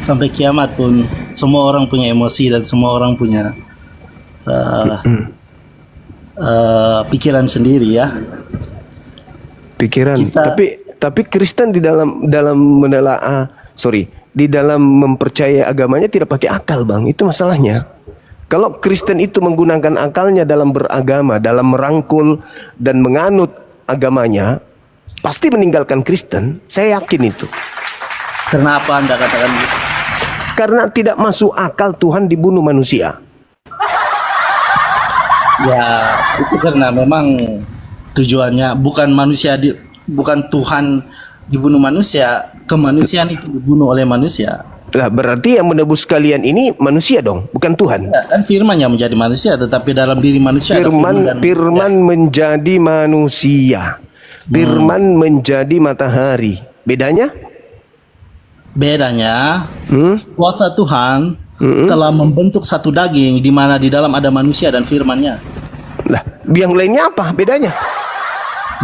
sampai kiamat pun semua orang punya emosi dan semua orang punya pikiran sendiri ya. Pikiran. Tapi Kristen di dalam menelaah, di dalam mempercayai agamanya tidak pakai akal, Bang. Itu masalahnya. Kalau Kristen itu menggunakan akalnya dalam beragama, dalam merangkul dan menganut agamanya, pasti meninggalkan Kristen. Saya yakin itu. Kenapa Anda katakan gitu? Karena tidak masuk akal Tuhan dibunuh manusia. Ya, itu karena memang tujuannya bukan Tuhan dibunuh manusia, kemanusiaan itu dibunuh oleh manusia. Lah berarti yang menebus kalian ini manusia dong, bukan Tuhan. Ya, kan firman yang menjadi manusia, tetapi dalam diri manusia Firman menjadi manusia. Firman menjadi matahari. Bedanya? Kuasa Tuhan telah membentuk satu daging di mana di dalam ada manusia dan firman-Nya. Lah, yang lainnya apa bedanya?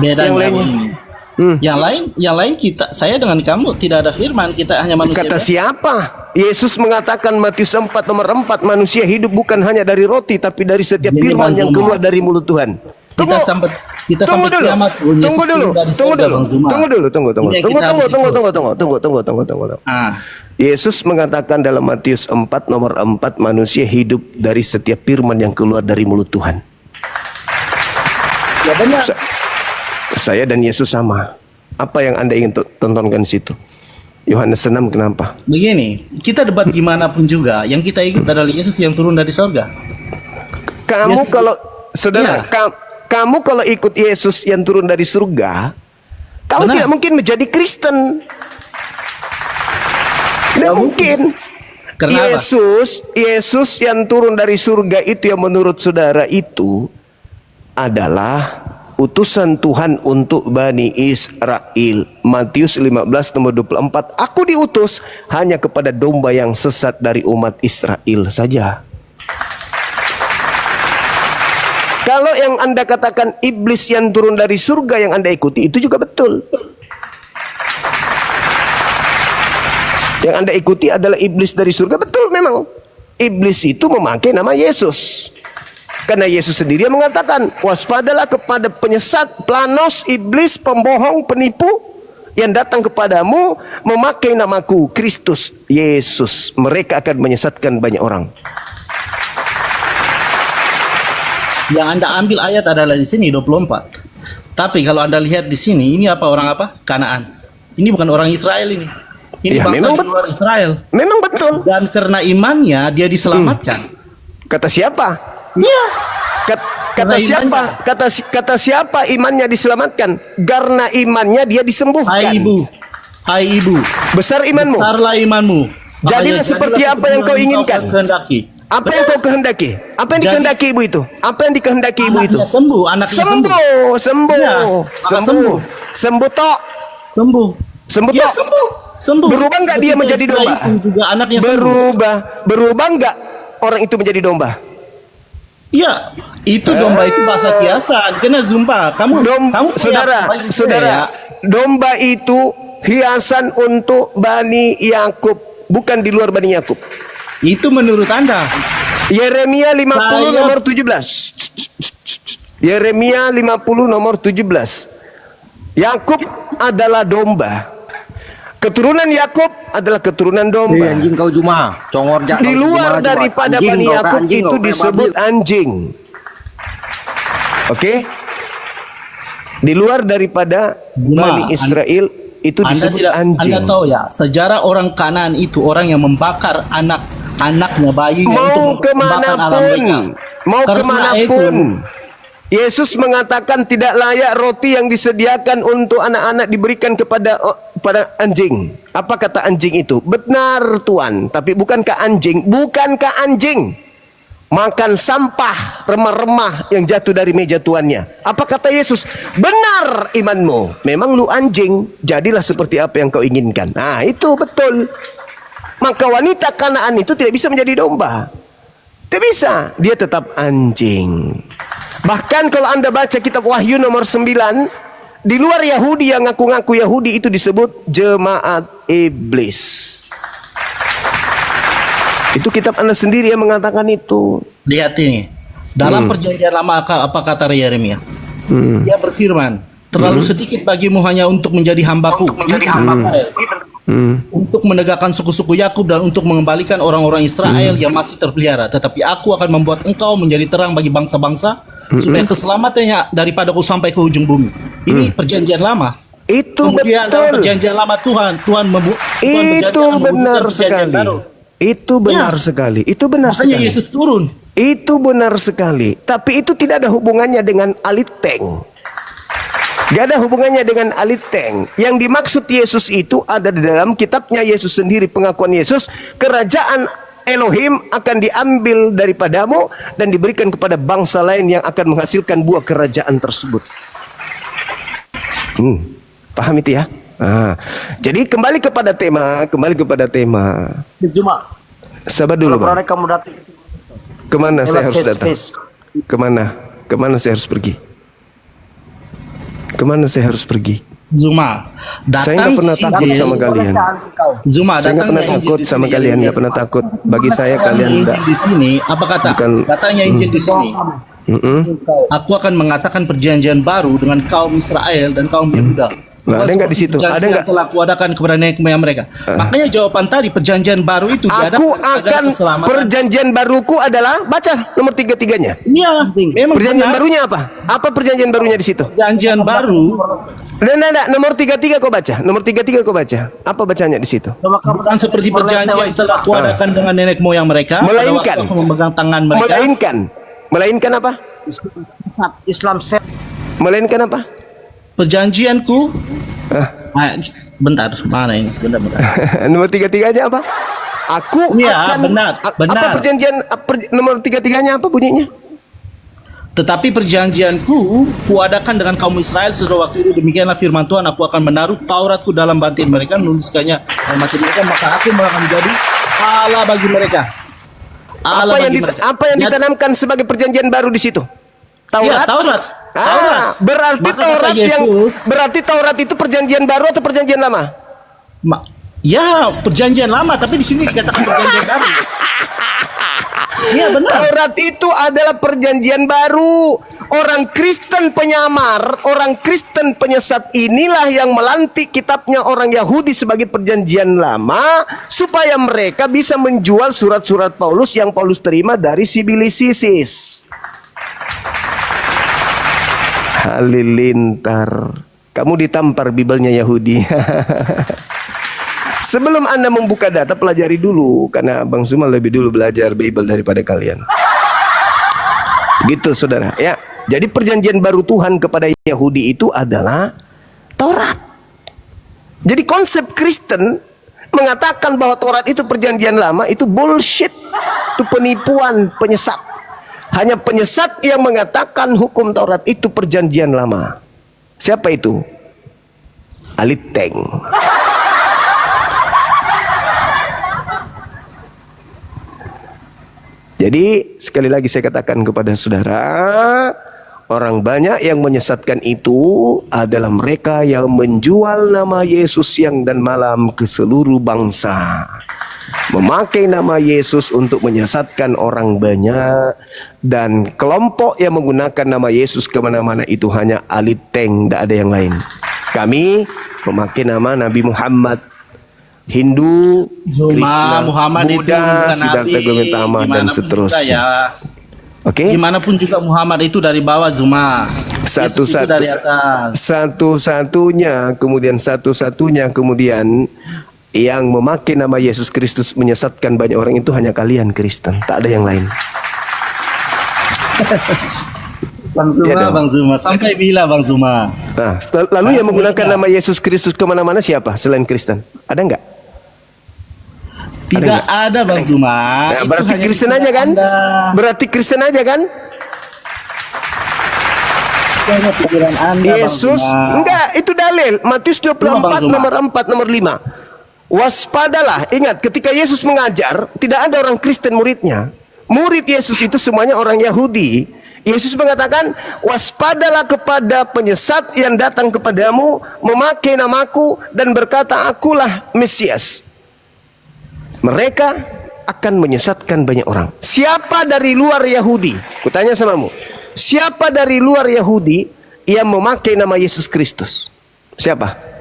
Bedanya Yang lainnya? Yang lain saya dengan kamu tidak ada firman, kita hanya manusia. Kata siapa? Yesus mengatakan Matius 4 nomor 4, manusia hidup bukan hanya dari roti tapi dari setiap firman yang keluar dari mulut Tuhan. Kita sampai kiamat. Tunggu. Yesus mengatakan dalam Matius 4 nomor 4, manusia hidup dari setiap firman yang keluar dari mulut Tuhan. Ya benar. Saya dan Yesus sama. Apa yang Anda ingin tontonkan di situ? Yohanes 6 kenapa? Begini, kita debat gimana pun juga, yang kita ikut adalah Yesus yang turun dari sorga. Kamu kalau kamu kalau ikut Yesus yang turun dari surga, kamu tidak mungkin menjadi Kristen. Tidak mungkin. Kenapa? Yesus yang turun dari surga itu yang menurut saudara itu adalah utusan Tuhan untuk Bani Israel. Matius 15 nomor 24. Aku diutus hanya kepada domba yang sesat dari umat Israel saja. Kalau yang Anda katakan iblis yang turun dari surga yang Anda ikuti, itu juga betul. Yang Anda ikuti adalah iblis dari surga, betul memang. Iblis itu memakai nama Yesus. Karena Yesus sendiri yang mengatakan, waspadalah kepada penyesat, planos, iblis, pembohong, penipu yang datang kepadamu memakai namaku, Kristus, Yesus. Mereka akan menyesatkan banyak orang. Yang Anda ambil ayat adalah di sini 24. Tapi kalau Anda lihat di sini, ini orang apa? Kanaan. Ini bukan orang Israel ini. Ini Ya, bangsa di luar Israel. Memang betul. Dan karena imannya dia diselamatkan. Kata siapa? Iya. Kata siapa imannya diselamatkan? Karena imannya dia disembuhkan. Hai ibu. Besar imanmu. Besarlah imanmu. Jadilah seperti apa yang kau inginkan. Apa yang kau kehendaki? Apa yang dikehendaki ibu itu? Apa yang dikehendaki ibu itu? Anaknya sembuh. Sembuh tok. Ya, sembuh. Berubah nggak dia menjadi domba? Juga anaknya sembuh. Berubah nggak orang itu menjadi domba? Iya, itu domba itu bahasa kiasan. Kena zumba. Kamu saudara, domba itu hiasan untuk Bani Yakub, bukan di luar Bani Yakub. Itu menurut Anda. Yeremia 50 nomor 17. Yeremia 50 nomor 17. Yakub adalah domba. Keturunan Yakub adalah keturunan domba. Anjing kau cuma congor jak. Di luar daripada Bani Yakub itu disebut anjing. Oke? Di luar daripada Bani Israel itu disebut anjing. Anda tahu ya, sejarah orang Kanaan itu orang yang membakar anaknya, bayinya mau kemanapun. Yesus mengatakan tidak layak roti yang disediakan untuk anak-anak diberikan kepada anjing. Apa kata anjing itu? Benar Tuhan, tapi bukankah anjing makan sampah remah-remah yang jatuh dari meja tuannya? Apa kata Yesus? Benar imanmu, memang lu anjing, jadilah seperti apa yang kau inginkan. Nah itu betul. Maka wanita Kanaan itu tidak bisa menjadi domba. Tidak bisa, dia tetap anjing. Bahkan kalau Anda baca kitab Wahyu nomor 9, di luar Yahudi yang ngaku-ngaku Yahudi itu disebut jemaat iblis. Itu kitab Anda sendiri yang mengatakan itu. Lihat ini. Dalam perjanjian lama apa kata Yeremia? Dia berfirman, terlalu sedikit bagimu hanya untuk menjadi hambaku. Untuk menegakkan suku-suku Yakub dan untuk mengembalikan orang-orang Israel yang masih terpelihara. Tetapi aku akan membuat engkau menjadi terang bagi bangsa-bangsa supaya keselamatannya daripadaku sampai ke ujung bumi. Ini perjanjian lama. Itu Kemudian dalam betul. perjanjian lama Tuhan berjanji Itu akan benar mewujudkan perjanjian sekali. baru. Itu benar sekali. Itu benar Makanya sekali. Yesus turun. Itu benar sekali. Tapi itu tidak ada hubungannya dengan aliteng. Gak ada hubungannya dengan aliteng. Yang dimaksud Yesus itu ada di dalam kitabnya Yesus sendiri, pengakuan Yesus. Kerajaan Elohim akan diambil daripadamu dan diberikan kepada bangsa lain yang akan menghasilkan buah kerajaan tersebut. Paham itu ya? Jadi kembali kepada tema. Cuma Sabar dulu, Bang. kamu datang Kemana saya harus face to datang? face. Kemana saya harus pergi? Kemana saya harus pergi? Zuma, Saya datang nggak pernah takut Injil. sama kalian. Zuma, Saya nggak datangnya pernah Injil takut di sama sini. kalian, nggak pernah takut. Bagi saya kalian Injil enggak. di sini, apa kata? Bukan- Datangnya Injil di sini. Aku akan mengatakan perjanjian baru dengan kaum Israel dan kaum Yehuda. Nah, ada nggak di situ? Perjanjian Ada nggak? yang telah kuadakan kepada nenek moyang mereka. Makanya jawaban tadi perjanjian baru itu Aku diadakan agar akan keselamatan. perjanjian baruku adalah baca nomor 33-nya. Iya, memang Perjanjian benar. barunya apa? Apa perjanjian barunya di situ? Perjanjian baru Nah, nomor 33 kau baca. Nomor 33 kau baca. Apa bacanya di situ? bukan seperti perjanjian yang telah kuadakan dengan nenek moyang mereka. pada Melainkan. waktu aku memegang tangan mereka. Melainkan apa? Islam set Melainkan apa? Perjanjianku. Bentar, mana ini? Bentar. Nomor 33-nya apa? Aku Iya, akan benar. Apa perjanjian nomor 33-nya apa bunyinya? Tetapi perjanjianku kuadakan dengan kaum Israel sesudah waktu itu, demikianlah firman Tuhan, aku akan menaruh Tauratku dalam batin mereka, menuliskannya dalam batin mereka, maka aku akan menjadi Allah bagi mereka. Allah bagi mereka. Apa yang ditanamkan sebagai perjanjian baru di situ? Iya, Taurat. Taurat. Berarti Maka kata Taurat Yesus, berarti Taurat itu perjanjian baru atau perjanjian lama? Ya, perjanjian lama, tapi di sini dikatakan perjanjian baru. Iya, benar. Taurat itu adalah perjanjian baru. Orang Kristen penyamar, orang Kristen penyesat inilah yang melantik kitabnya orang Yahudi sebagai perjanjian lama supaya mereka bisa menjual surat-surat Paulus yang Paulus terima dari Sibilisis. Halilintar. Kamu ditampar Bibelnya Yahudi. Sebelum Anda membuka data, pelajari dulu. Karena Bang Zuma lebih dulu belajar Bible daripada kalian. Gitu saudara. Ya, jadi perjanjian baru Tuhan kepada Yahudi itu adalah Taurat. Jadi konsep Kristen mengatakan bahwa Taurat itu perjanjian lama, itu bullshit. Itu penipuan, penyesat. Hanya penyesat yang mengatakan hukum Taurat itu perjanjian lama. Siapa itu? Aliteng. Jadi sekali lagi saya katakan kepada saudara, orang banyak yang menyesatkan itu adalah mereka yang menjual nama Yesus siang dan malam ke seluruh bangsa. Memakai nama Yesus untuk menyesatkan orang banyak. Dan kelompok yang menggunakan nama Yesus kemana-mana itu hanya aliteng, tidak ada yang lain. Kami memakai nama Nabi Muhammad, Hindu, Zuma, Krishna, Muhammad itu Buddha, bukan Siddhartha nabi, Gautama dan gimana pun seterusnya. juga ya. Oke? Gimana pun juga Muhammad itu dari bawah, Zuma. Yesus itu dari atas. Satu-satunya kemudian yang memakai nama Yesus Kristus menyesatkan banyak orang itu hanya kalian Kristen, tak ada yang lain. Bang Zuma, Iya dong. Bang Zuma. Sampai bila Bang Zuma? Nah, lalu yang menggunakan nama Yesus Kristus kemana-mana siapa selain Kristen? Ada nggak? Tidak nggak? ada Bang Zuma. Nah, Itu berarti hanya Kristen pikiran aja kan? Anda. Berarti Kristen aja kan? Itu hanya pikiran Anda, Yesus Bang Zuma. enggak, itu dalil Matius Bang 24 Zuma. nomor 4 nomor 5. Waspadalah, ingat ketika Yesus mengajar tidak ada orang Kristen muridnya. Murid Yesus itu semuanya orang Yahudi. Yesus mengatakan, waspadalah kepada penyesat yang datang kepadamu memakai namaku dan berkata akulah Mesias. Mereka akan menyesatkan banyak orang. Siapa dari luar Yahudi? Kutanya samamu. Siapa dari luar Yahudi yang memakai nama Yesus Kristus? Siapa?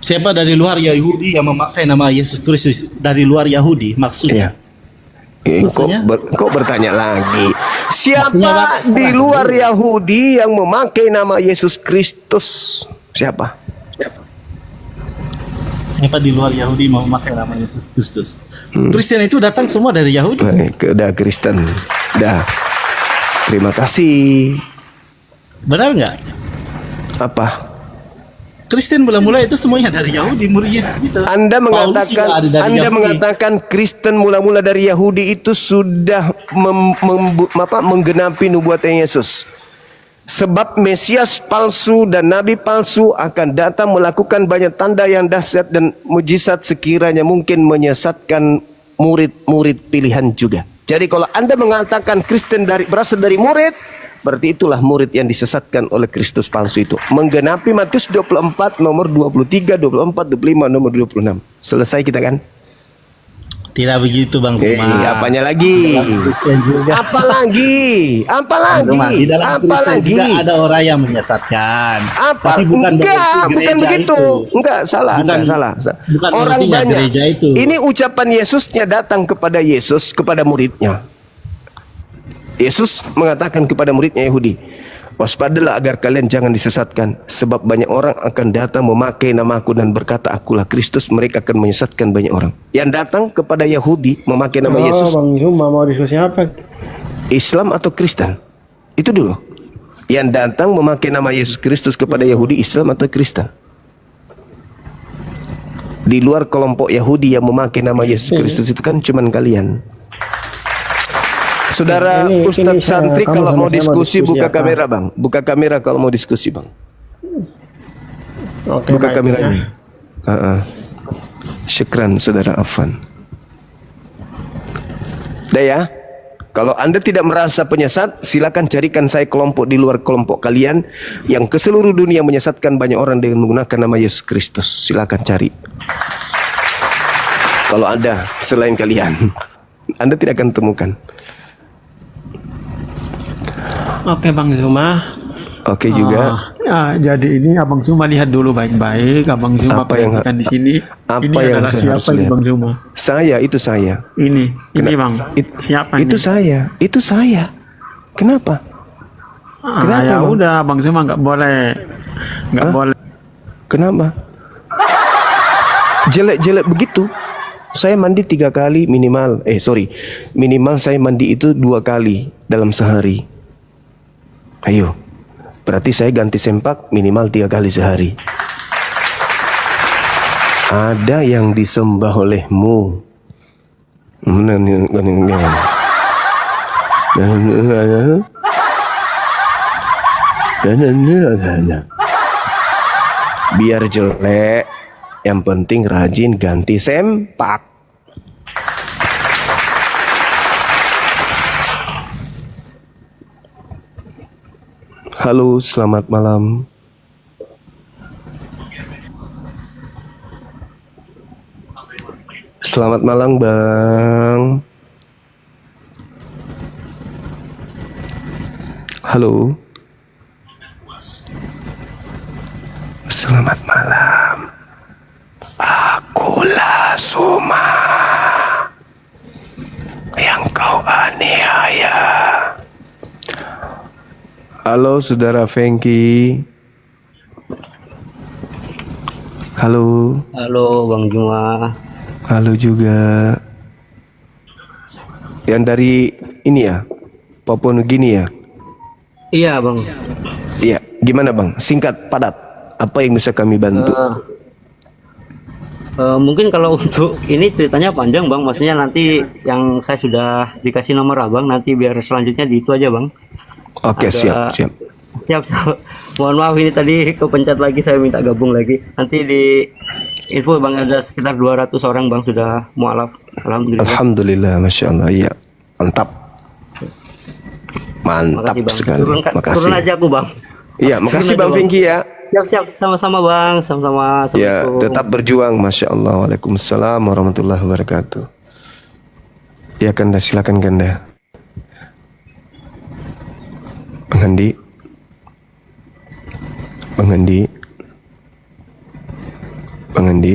Siapa dari luar Yahudi yang memakai nama Yesus Kristus? Dari luar Yahudi maksudnya? Maksudnya? Kok bertanya lagi? Siapa Maksudnya, di luar Yahudi yang memakai nama Yesus Kristus? Siapa? Siapa di luar Yahudi mau memakai nama Yesus Kristus? Kristen itu datang semua dari Yahudi. Udah Kristen. Dah. Terima kasih. Benar nggak? Apa? Kristen mula-mula itu semuanya dari Yahudi, murid Yesus itu. Anda Paulus juga ada dari Yahudi. mengatakan Kristen mula-mula dari Yahudi itu sudah menggenapi nubuatan Yesus. Sebab Mesias palsu dan nabi palsu akan datang melakukan banyak tanda yang dahsyat dan mujizat sekiranya mungkin menyesatkan murid-murid pilihan juga. Jadi kalau Anda mengatakan Kristen berasal dari murid, berarti itulah murid yang disesatkan oleh Kristus palsu itu. Menggenapi Matius 24 nomor 23, 24, 25, nomor 26. Selesai kita kan? Tidak begitu Bang Zuma. Apanya lagi? Kristen juga. Apalagi? Di dalam Kristen juga ada orang yang menyesatkan. Apa? Tapi bukan bukan begitu. Itu. Enggak, salah. Bukan Orang artinya banyak. gereja itu. Ini ucapan Yesusnya datang kepada Yesus, kepada muridnya. Yesus mengatakan kepada muridnya Yahudi, waspadalah agar kalian jangan disesatkan, sebab banyak orang akan datang memakai namaku dan berkata akulah Kristus, mereka akan menyesatkan banyak orang. Yang datang kepada Yahudi memakai nama Yesus. Bang Zuma mau diskusi apa? Islam atau Kristen? Itu dulu. Yang datang memakai nama Yesus Kristus kepada Yahudi, Islam atau Kristen? Di luar kelompok Yahudi yang memakai nama Yesus Kristus itu kan cuman kalian. Saudara Ustadz Santri kalau mau diskusi buka kamera bang. Buka kamera kalau mau diskusi bang. Oke, Buka baik, kameranya. ya. Syukran saudara Afan. Dah ya. Kalau Anda tidak merasa penyesat, silakan carikan saya kelompok di luar kelompok kalian yang ke seluruh dunia menyesatkan banyak orang dengan menggunakan nama Yesus Kristus. Silakan cari. Kalau ada selain kalian, Anda tidak akan temukan. Oke Bang Zuma. Oke juga. Ya, jadi ini Abang Zuma lihat dulu baik-baik. Abang Zuma Apa yang perhatikan di sini. apa Ini yang adalah saya harus siapa ini lihat? Bang Zuma? Itu saya. Ini Bang. Siapa Itu ini? itu saya. Kenapa? Kenapa, Ya Bang? udah Bang Zuma nggak boleh. Boleh. Kenapa? Jelek-jelek begitu. Saya mandi 3 kali minimal. Minimal saya mandi itu 2 kali dalam sehari. Ayo. Berarti saya ganti sempak minimal 3 kali sehari. Ada yang disembah olehmu. Biar jelek, yang penting rajin ganti sempak. Halo, selamat malam. Selamat malam, Bang. Halo. Selamat malam. Akulah Soma yang kau aniaya. Halo saudara Fengki. Halo. Halo Bang Juma. Halo juga. Yang dari ini ya, Papua Nugini ya? Iya Bang. Iya. Gimana Bang? Singkat, padat. Apa yang bisa kami bantu? Mungkin kalau untuk ini ceritanya panjang Bang. Maksudnya nanti yang saya sudah dikasih nomor Abang, nanti biar selanjutnya di itu aja Bang. Oke, siap. Siap. Mohon maaf ini tadi kepencet lagi, saya minta gabung lagi. Nanti di info Bang ada sekitar 200 orang Bang sudah mualaf. Alhamdulillah. Alhamdulillah, Masya Allah. Iya, mantap. Mantap Makasih Bang. sekali. Turun Makasih. aja aku Bang. Iya, makasih Turun aja, Bang Fengki ya. Siap-siap, sama-sama Bang, sama-sama. Ya, Assalamualaikum. tetap berjuang, Masya Allah. Waalaikumsalam warahmatullahi wabarakatuh. Ya Kanda, silakan Kanda. Bang Andi. Bang Andi. Bang Andi.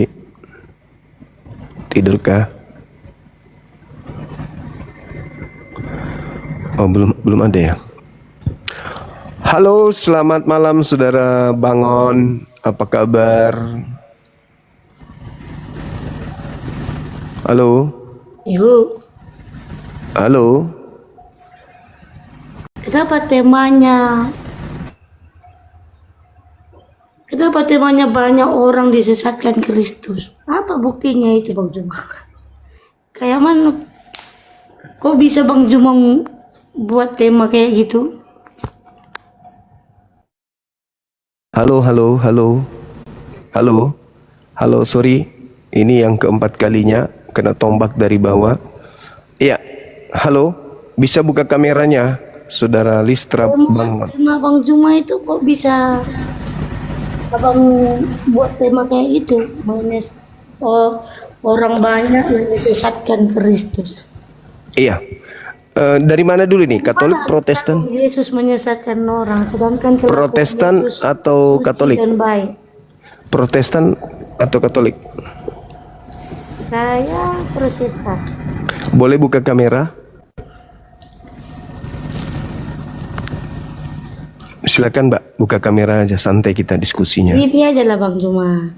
Tidurkah? Oh, belum ada ya. Halo, selamat malam saudara Bangon. Apa kabar? Halo. Yuk, Halo. kenapa temanya? Kenapa temanya banyak orang disesatkan Kristus? Apa buktinya itu Bang Jumang? Kayak mana? Kok bisa Bang Jumang buat tema kayak gitu? Halo, halo, halo. Halo. Halo, sorry. Ini yang keempat kalinya kena tombak dari bawah. Iya. Halo. Bisa buka kameranya, Saudara Listra Bangun. Tema Bang Juma itu kok bisa Abang buat tema kayak gitu? Orang banyak yang disesatkan Kristus. Iya. Dari mana dulu nih? Katolik, Protestan? Yesus menyesatkan orang, sedangkan kelakuan Protestan Yesus atau suci Katolik? dan baik. Protestan atau Katolik? Saya Protestan. Boleh buka kamera? Silakan Mbak, buka kamera aja, santai kita diskusinya. Ini aja lah Bang Juma.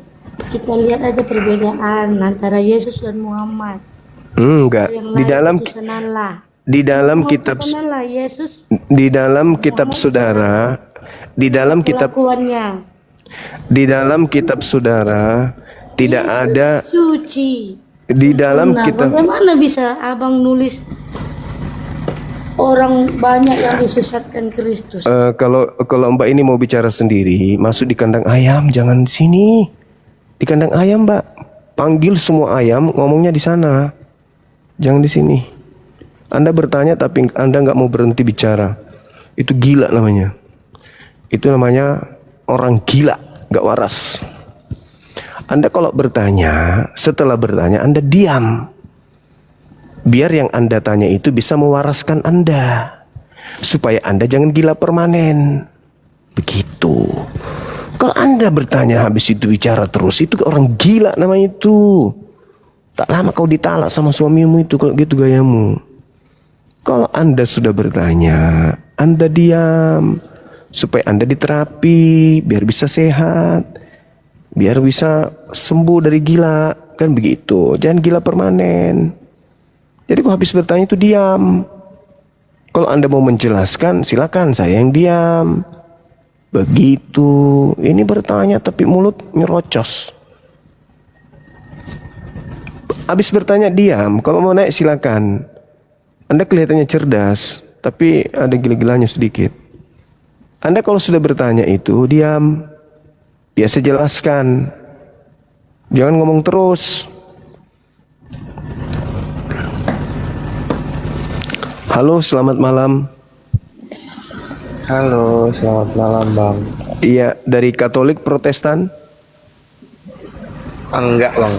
Kita lihat aja perbedaan antara Yesus dan Muhammad. Enggak. Yang Di lain dalam utusan Allah. di dalam kitab Utusan Allah, Yesus di dalam kitab saudara, di dalam kitab kelakuannya di dalam kitab saudara tidak ada suci. di dalam Nah, kitab bagaimana bisa Abang nulis orang banyak yang disesatkan Kristus? kalau Mbak ini mau bicara sendiri, masuk di kandang ayam, jangan di sini. Di kandang ayam, Mbak. Panggil semua ayam, ngomongnya di sana. Jangan di sini. Anda bertanya tapi Anda nggak mau berhenti bicara. Itu gila namanya. Itu namanya orang gila, nggak waras. Anda kalau bertanya, setelah bertanya Anda diam. Biar yang Anda tanya itu bisa mewaraskan Anda. Supaya Anda jangan gila permanen. Begitu. Kalau Anda bertanya habis itu bicara terus, itu orang gila namanya itu. Tak lama kau ditalak sama suamimu itu kalau gitu gayamu. Kalau Anda sudah bertanya, Anda diam. Supaya Anda diterapi, biar bisa sehat. Biar bisa sembuh dari gila. Kan begitu, jangan gila permanen. Jadi kalau habis bertanya itu diam. Kalau Anda mau menjelaskan, silakan, saya yang diam. Begitu. Ini bertanya tapi mulut nyerocos. Habis bertanya diam. Kalau mau naik silakan. Anda kelihatannya cerdas, tapi ada gila-gilanya sedikit. Anda kalau sudah bertanya itu diam. Biasa jelaskan. Jangan ngomong terus. Halo, selamat malam. Halo, selamat malam Bang. Iya, dari Katolik Protestan. Enggak Bang.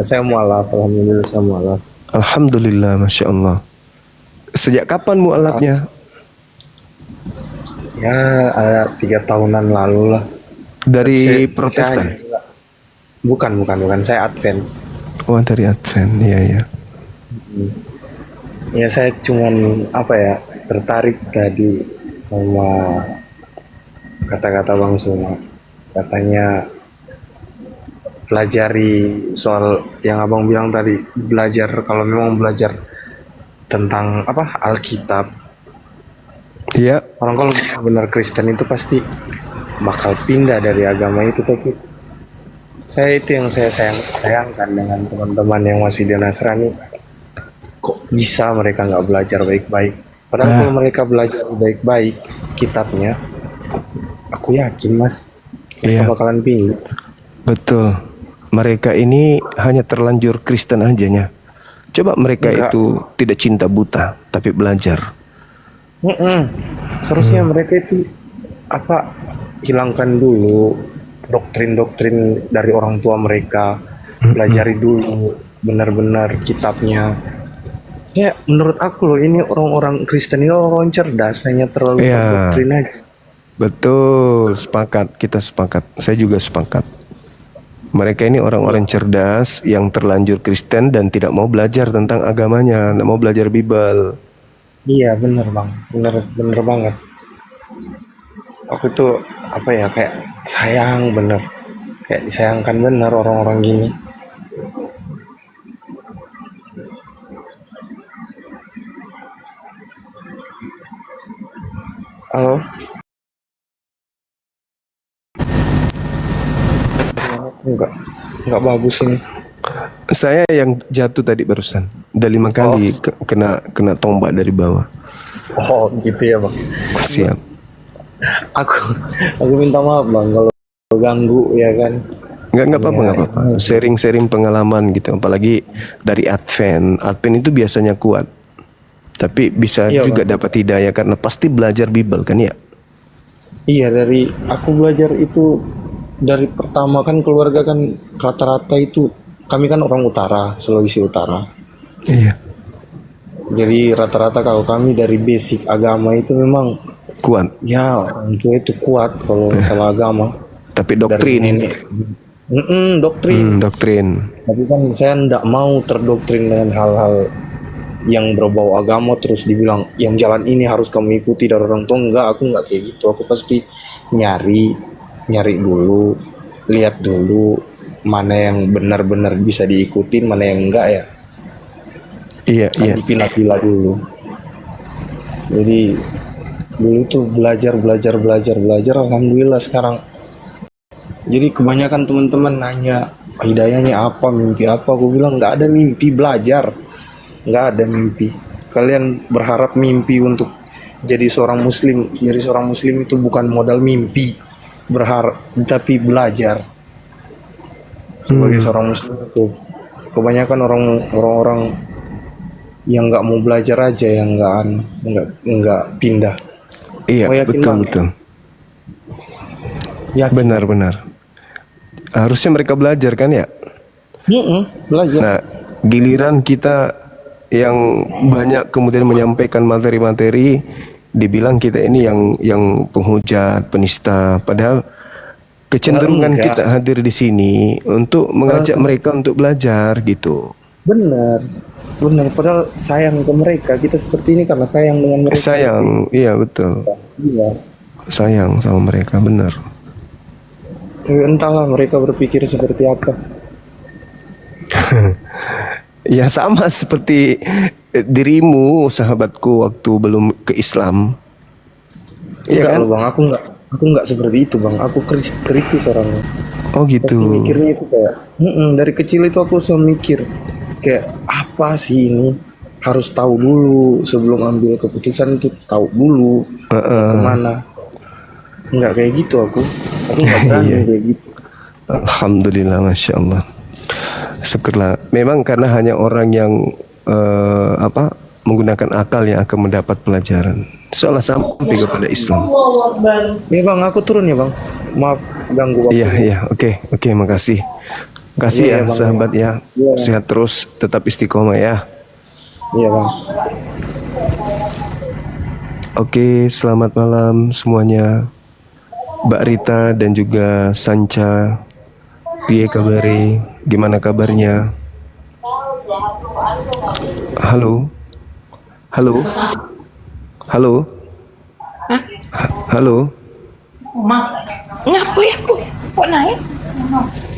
Saya mualaf, alhamdulillah saya mualaf. Alhamdulillah, Masya Allah. Sejak kapan mualafnya? Ya, ada 3 tahunan lalu lah. Dari Protestan? Bukan. Saya Advent. Oh, dari Advent, iya ya. Ya, saya cuman tertarik tadi sama kata-kata Bang Suma. Katanya pelajari soal yang Abang bilang tadi, belajar kalau memang belajar tentang Alkitab. Iya. Orang kalau benar Kristen itu pasti bakal pindah dari agama itu, tapi saya itu yang saya sayangkan dengan teman-teman yang masih di Nasrani. Kok bisa mereka nggak belajar baik-baik? Padahal kalau mereka belajar baik-baik kitabnya, aku yakin Mas, mereka bakalan pindah. Betul. Mereka ini hanya terlanjur Kristen ajanya. Coba mereka itu tidak cinta buta, tapi belajar. Seharusnya mereka itu apa, hilangkan dulu doktrin-doktrin dari orang tua mereka, pelajari dulu benar-benar kitabnya. Ya, menurut aku loh, ini orang-orang Kristen ini orang cerdas, hanya terlalu Iya. terdoktrin aja. Betul, sepakat, kita sepakat. Saya juga sepakat. Mereka ini orang-orang cerdas yang terlanjur Kristen dan tidak mau belajar tentang agamanya, tidak mau belajar Bible. Iya, bener bang, bener banget. Aku tuh apa ya, kayak sayang bener, kayak disayangkan bener orang-orang gini. Halo? Enggak bagus ini. Saya yang jatuh tadi barusan, udah 5 kali kena tombak dari bawah. Oh gitu ya bang. Siap. Aku minta maaf bang kalau ganggu ya kan. Nggak apa-apa. Sharing pengalaman gitu, apalagi dari Advent itu biasanya kuat. Tapi bisa Iya, juga Bang. dapat hidayah karena pasti belajar Bible kan ya. Iya, dari aku belajar itu dari pertama kan, keluarga kan rata-rata itu kami kan orang utara, Sulawesi Utara. Iya. Jadi rata-rata kalau kami dari basic agama itu memang Kuat. ya orang tua itu kuat kalau masalah agama. Tapi Dari doktrin. nenek. Doktrin. Doktrin. Tapi kan saya ndak mau terdoktrin dengan hal-hal yang berbau agama terus dibilang yang jalan ini harus kamu ikuti dari orang tua. Enggak, aku nggak kayak gitu. Aku pasti nyari dulu, lihat dulu mana yang benar-benar bisa diikutin, mana yang enggak ya. Iya. Dipilah-pilah dulu. Jadi dulu tuh belajar. Alhamdulillah sekarang. Jadi kebanyakan teman-teman nanya hidayahnya apa, mimpi apa. Aku bilang nggak ada mimpi, belajar. Nggak ada mimpi. Kalian berharap mimpi untuk jadi seorang muslim. Jadi seorang muslim itu bukan modal mimpi, berharap, tapi belajar. Sebagai seorang muslim itu kebanyakan orang-orang yang nggak mau belajar aja, yang nggak pindah. Iya, Oh, yakin Bang? betul. Yakin. Benar. Harusnya mereka belajar kan ya. Belajar. Nah, giliran kita yang banyak kemudian menyampaikan materi-materi, dibilang kita ini yang penghujat, penista. Padahal kecenderungan Enggak. kita hadir di sini untuk mengajak mereka untuk belajar gitu. Benar. Padahal sayang ke mereka. Kita seperti ini karena sayang dengan mereka. Sayang, iya betul. Iya. Sayang sama mereka, benar. Tapi entahlah mereka berpikir seperti apa. Ya sama seperti dirimu, sahabatku, waktu belum ke Islam. Iya Enggak kan? loh bang, aku nggak seperti itu bang. Aku kritis orangnya. Oh Pasti gitu. mikirnya itu kayak, dari kecil itu aku selalu mikir kayak apa sih ini, harus tahu dulu sebelum ambil keputusan itu, tahu dulu kemana. Nggak kayak gitu aku nggak berani kayak gitu. Alhamdulillah, masya Allah. Syukurlah. Memang karena hanya orang yang menggunakan akal yang akan mendapat pelajaran. Seolah sampai kepada Islam. Nih bang, aku turun ya bang. Maaf ganggu waktu. Iya, oke, makasih. Kasih Iya, ya Bang. sahabat ya. Iya. Sehat terus, tetap istiqomah ya. Iya bang. Oke, selamat malam semuanya. Mbak Rita dan juga Sanca. Piye kabare? Gimana kabarnya? Halo. Ngapa ya kok naik?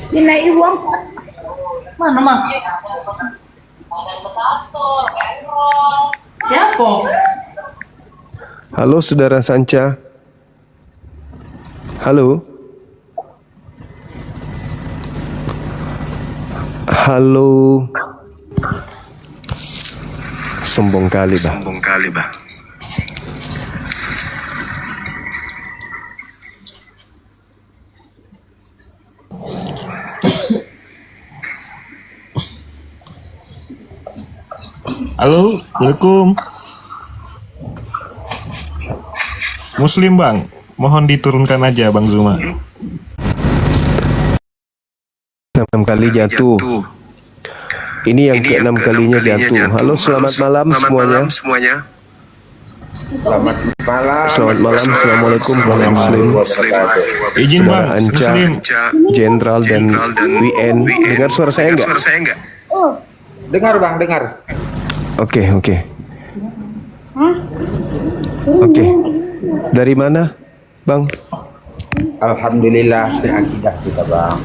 Dinaik uang. Mana mah? Siapa? Halo saudara Sanca. Halo. Sombong kali bah. Halo, Assalamualaikum. Muslim bang, Mohon diturunkan aja Bang Zuma. 6 kali jatuh. Ini yang ke-6 kalinya jatuh. Halo, selamat malam semuanya. Selamat malam. Assalamualaikum warahmatullahi wabarakatuh. Izin Bang, Saudara Anca, Muslim. Jenderal dan WN. Dengar suara saya enggak? Dengar Bang, dengar. Oke. Dari mana, Bang? Alhamdulillah seakidah kita Bang.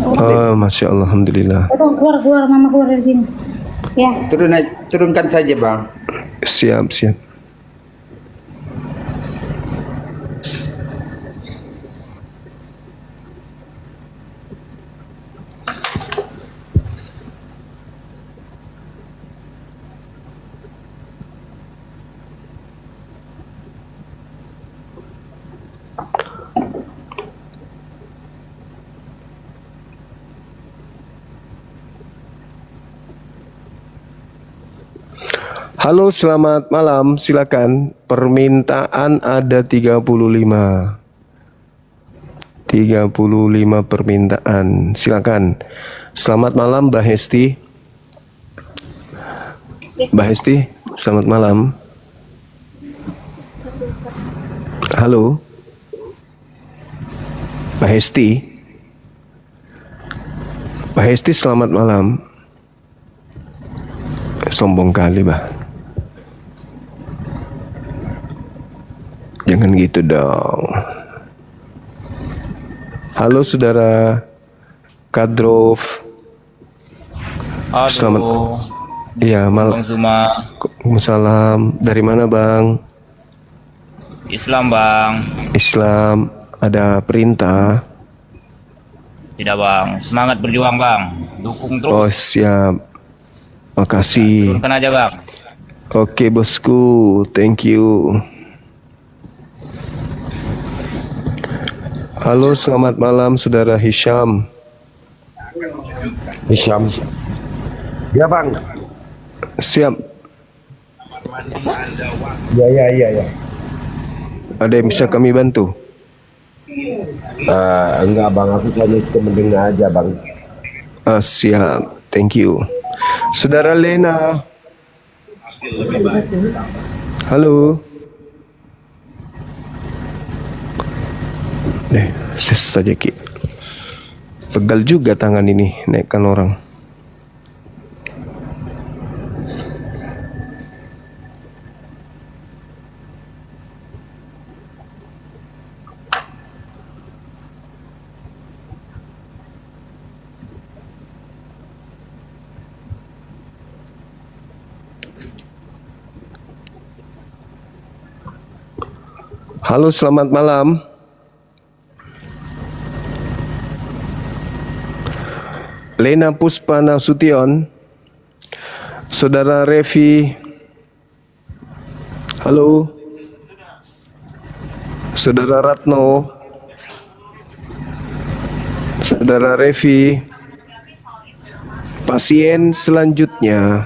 Oh, Masya Allah, Alhamdulillah. Keluar, mama keluar dari sini. Ya. Turunkan saja Bang. Siap. Halo, selamat malam. Silakan. Permintaan ada 35. 35 permintaan. Silakan. Selamat malam, Mbak Hesti. Mbak Hesti, selamat malam. Halo. Mbak Hesti. Mbak Hesti, selamat malam. Sombong kali, Mbak. Jangan gitu dong. Halo saudara Kadrov. Selamat. Iya, malam. Bang Zuma. Waalaikumsalam. Dari mana, Bang? Islam Bang. Islam. Ada perintah? Tidak Bang. Semangat berjuang Bang. Dukung terus. Oh, siap. Makasih. Turunkan aja Bang. Oke, bosku. Thank you. Halo, selamat malam saudara Hisham. Ya Bang. Siap. Ya. Ada yang bisa kami bantu? Enggak Bang, aku hanya cuma mendengar aja Bang. Siap. Thank you. Saudara Lena. Halo. Ses saja Ki. Pegal juga tangan ini naikkan orang. Halo, selamat malam. Lena Puspa Nasution, Saudara Revi. Halo. Saudara Ratno. Saudara Revi. Pasien selanjutnya.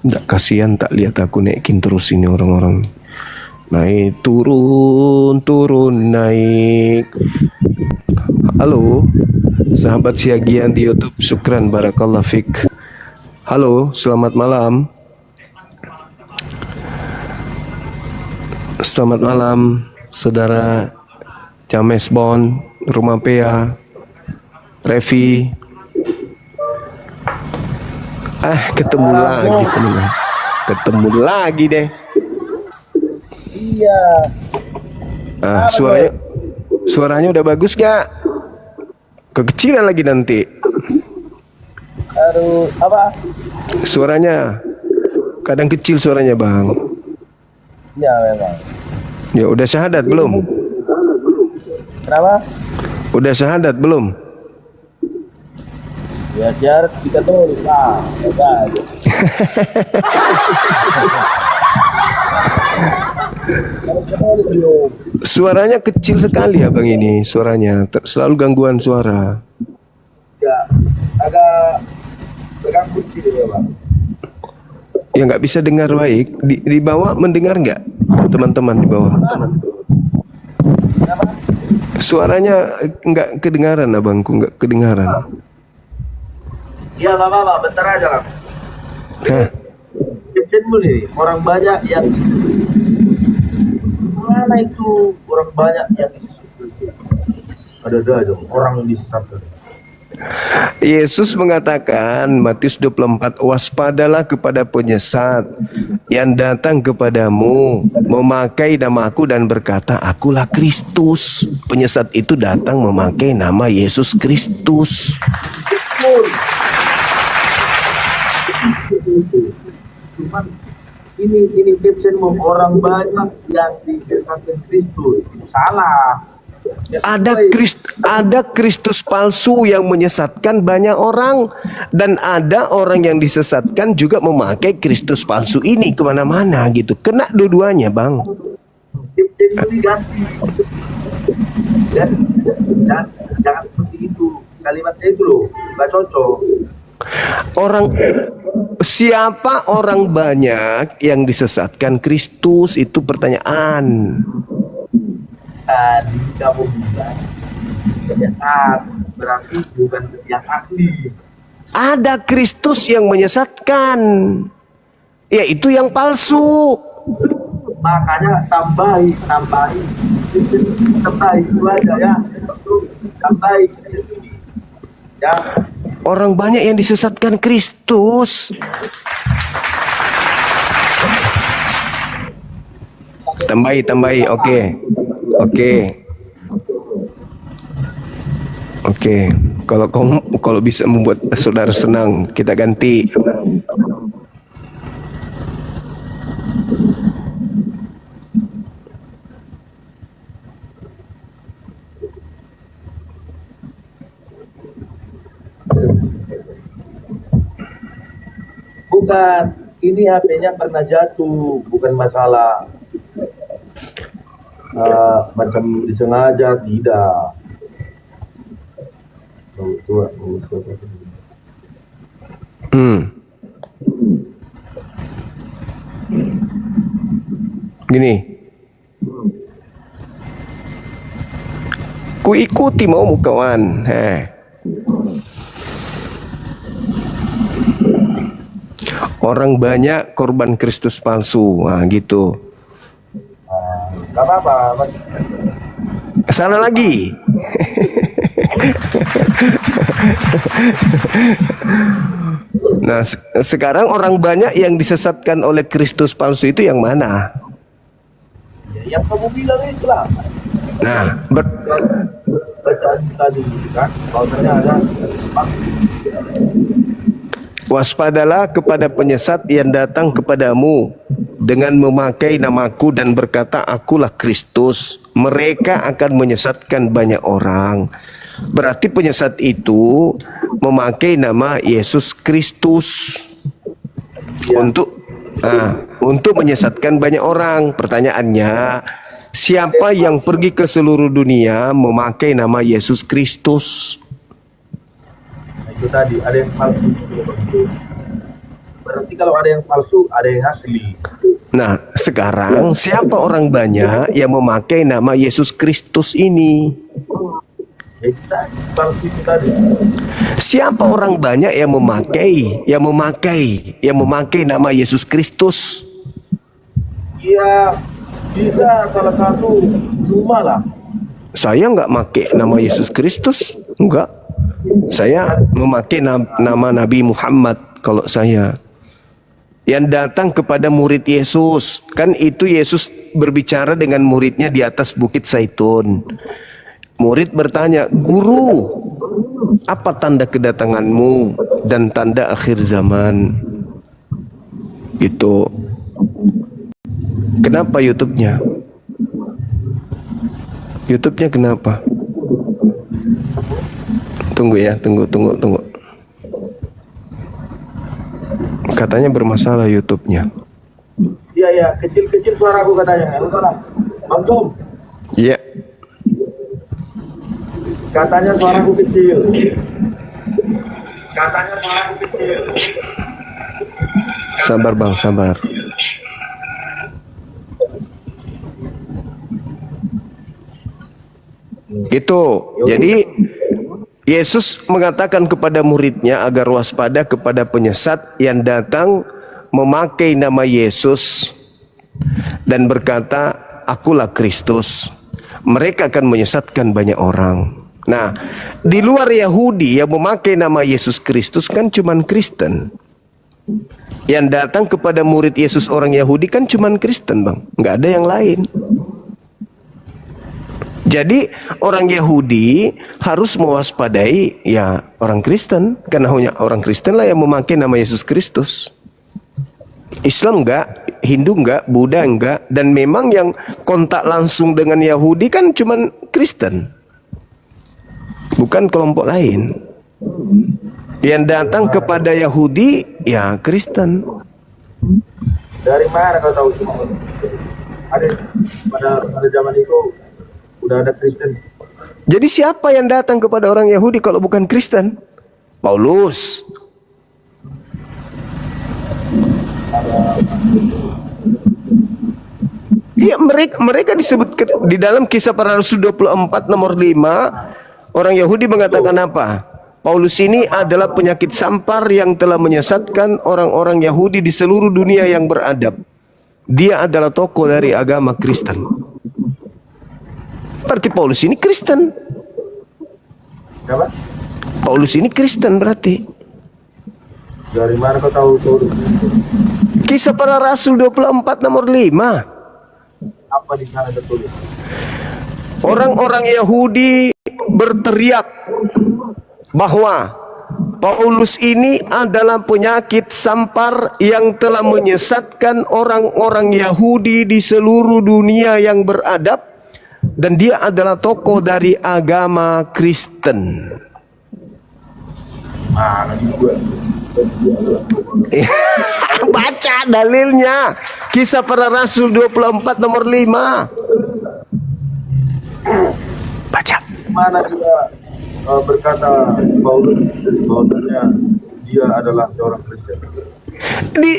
Nggak, kasihan tak lihat aku naikin terus ini orang-orang. Naik turun naik. Halo sahabat Siagian di YouTube, syukran barakallah fik. Halo, selamat malam. Selamat malam saudara James Bon, Rumah Pea, Revi. Ketemu lagi deh. Iya. Suaranya udah bagus gak? Kekecilan lagi nanti. Aduh, apa? Suaranya kadang kecil suaranya Bang. Iya memang. Ya udah syahadat belum? Kenapa? Udah syahadat belum? Ya jar kita tulis lah. Suaranya kecil sekali ya Bang ini, suaranya selalu gangguan suara. Ya, agak Terganggu di sini ya, Bang. Ya nggak bisa dengar baik. Di bawah mendengar nggak teman-teman di bawah? Suaranya nggak kedengaran abangku, nggak kedengaran. Iya, Bapak, bentar aja, Bang. Hah? Captionmu nih, orang banyak yang mana itu orang banyak yang ada dong orang di sana. Yesus mengatakan Matius 24, waspadalah kepada penyesat yang datang kepadamu memakai namaku dan berkata akulah Kristus. Penyesat itu datang memakai nama Yesus Kristus. Cuman ini captionmu orang banyak yang dikatakan Kristus. Salah. Ada Kristus palsu yang menyesatkan banyak orang, dan ada orang yang disesatkan juga memakai Kristus palsu ini kemana-mana gitu. Kena dua-duanya, Bang. Diganti. Jangan seperti itu. Kalimatnya itu loh, nggak cocok. Siapa orang banyak yang disesatkan Kristus, itu pertanyaan. Kamu bilang penyesat berarti bukan yang asli. Ada Kristus yang menyesatkan, yaitu yang palsu. Makanya tambahi itu aja ya. Tambahi ya. Orang banyak yang disesatkan Kristus. Tambahi, Oke. Kalau bisa membuat saudara senang, kita ganti. Bukan, ini HP-nya pernah jatuh, bukan masalah macam disengaja, tidak. Gini, ku ikuti maumu kawan. Orang banyak korban Kristus palsu, gitu. Gak apa-apa. Salah lagi. Nah, sekarang orang banyak yang disesatkan oleh Kristus palsu itu yang mana? Yang kamu bilang itulah. Nah, bacaan tadi kan, bahwasanya ada waspadalah kepada penyesat yang datang kepadamu dengan memakai namaku dan berkata akulah Kristus. Mereka akan menyesatkan banyak orang. Berarti penyesat itu memakai nama Yesus Kristus untuk menyesatkan banyak orang. Pertanyaannya, siapa yang pergi ke seluruh dunia memakai nama Yesus Kristus? Itu tadi ada yang palsu. Berarti kalau ada yang palsu, ada yang asli. Nah, sekarang siapa orang banyak yang memakai nama Yesus Kristus ini? Palsu itu tadi. Siapa orang banyak yang memakai nama Yesus Kristus? Iya, bisa salah satu cuma lah. Saya nggak pakai nama Yesus Kristus, enggak. Saya memakai nama Nabi Muhammad kalau saya. Yang datang kepada murid Yesus, kan itu Yesus berbicara dengan muridnya di atas Bukit Zaitun. Murid bertanya, "Guru, apa tanda kedatanganmu dan tanda akhir zaman?" Gitu. Kenapa YouTube-nya? YouTube-nya kenapa? Tunggu ya, tunggu. Katanya bermasalah YouTube-nya. Iya, kecil-kecil suaraku katanya. Bang Tom. Iya. Katanya suaraku kecil. Sabar bang, sabar. Itu, jadi Yesus mengatakan kepada muridnya agar waspada kepada penyesat yang datang memakai nama Yesus dan berkata, "Akulah Kristus." Mereka akan menyesatkan banyak orang. Nah, di luar Yahudi yang memakai nama Yesus Kristus kan cuman Kristen. Yang datang kepada murid Yesus orang Yahudi kan cuman Kristen, bang, nggak ada yang lain. Jadi orang Yahudi harus mewaspadai ya orang Kristen, karena hanya orang Kristen lah yang memakai nama Yesus Kristus. Islam enggak, Hindu enggak, Buddha enggak, dan memang yang kontak langsung dengan Yahudi kan cuman Kristen, bukan kelompok lain. Yang datang kepada Yahudi ya Kristen. Dari mana kau tahu semua? Ada pada zaman itu udah ada Kristen. Jadi siapa yang datang kepada orang Yahudi kalau bukan Kristen? Paulus. Iya, mereka disebut di dalam Kisah Para Rasul 24 nomor 5, orang Yahudi mengatakan apa? Paulus ini adalah penyakit sampar yang telah menyesatkan orang-orang Yahudi di seluruh dunia yang beradab. Dia adalah tokoh dari agama Kristen. Berarti Paulus ini Kristen. Siapa? Paulus ini Kristen berarti. Dari mana kau tahu itu? Kisah Para Rasul 24 nomor 5. Apa di sana tertulis? Orang-orang Yahudi berteriak bahwa Paulus ini adalah penyakit sampar yang telah menyesatkan orang-orang Yahudi di seluruh dunia yang beradab, dan dia adalah tokoh dari agama Kristen. Mana juga? Baca dalilnya, Kisah Para Rasul 24 nomor 5. Baca. Mana juga berkata Paulus bahwasanya dia adalah seorang Kristen. Di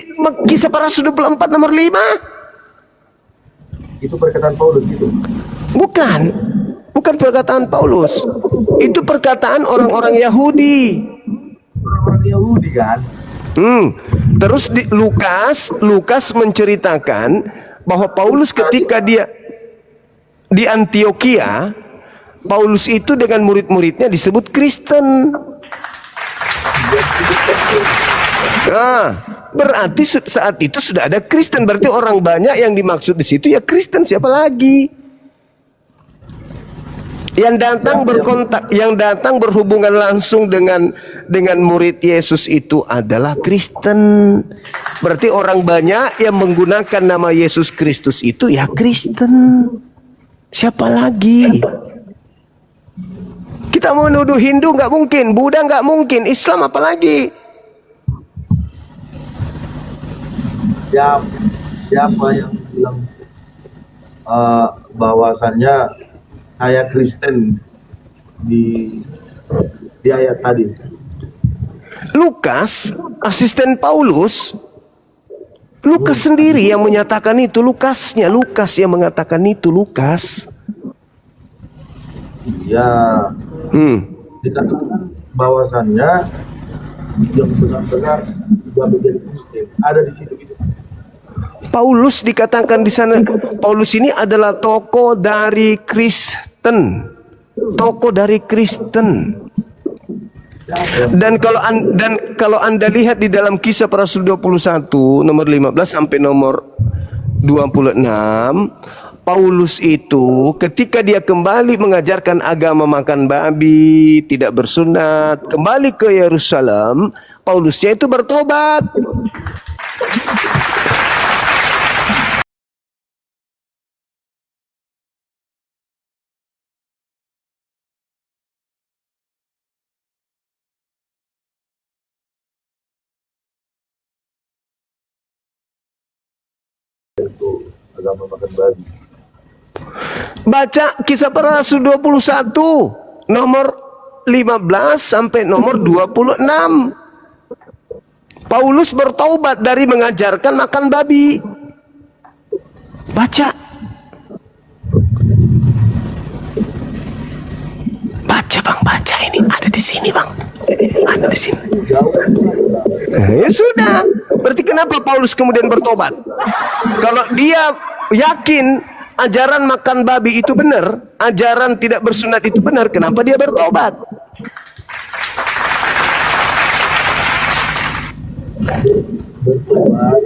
Kisah Para Rasul 24 nomor 5. Itu perkataan Paulus gitu. Bukan perkataan Paulus. Itu perkataan orang-orang Yahudi. Orang Yahudi kan? Terus di Lukas menceritakan bahwa Paulus ketika dia di Antioquia, Paulus itu dengan murid-muridnya disebut Kristen. Nah, berarti saat itu sudah ada Kristen. Berarti orang banyak yang dimaksud di situ ya Kristen, siapa lagi? Yang datang berkontak, yang datang berhubungan langsung dengan murid Yesus itu adalah Kristen. Berarti orang banyak yang menggunakan nama Yesus Kristus itu ya Kristen. Siapa lagi? Kita mau nuduh Hindu nggak mungkin, Buddha nggak mungkin, Islam apalagi? Siapa yang bilang bahwasannya saya Kristen di ayat tadi? Lukas, asisten Paulus. Lukas sendiri yang menyatakan itu. Lukas yang mengatakan itu. Lukas. Ya, dikatakan bahwasannya yang benar-benar juga menjadi Kristen ada di situ gitu. Paulus dikatakan di sana, Paulus ini adalah tokoh dari Kristen. Tokoh dari Kristen. Dan kalau Anda lihat di dalam Kisah Para Rasul 21 nomor 15 sampai nomor 26, Paulus itu ketika dia kembali mengajarkan agama makan babi, tidak bersunat, kembali ke Yerusalem, Paulusnya itu bertobat. Agama makan babi. Baca Kisah Para Rasul 21 nomor 15 sampai nomor 26. Paulus bertaubat dari mengajarkan makan babi. Baca. Baca bang, baca ini ada di sini bang, ada di sini. Ya sudah, berarti kenapa Paulus kemudian bertobat? Kalau dia yakin ajaran makan babi itu benar, ajaran tidak bersunat itu benar, kenapa dia bertobat? Bertobat.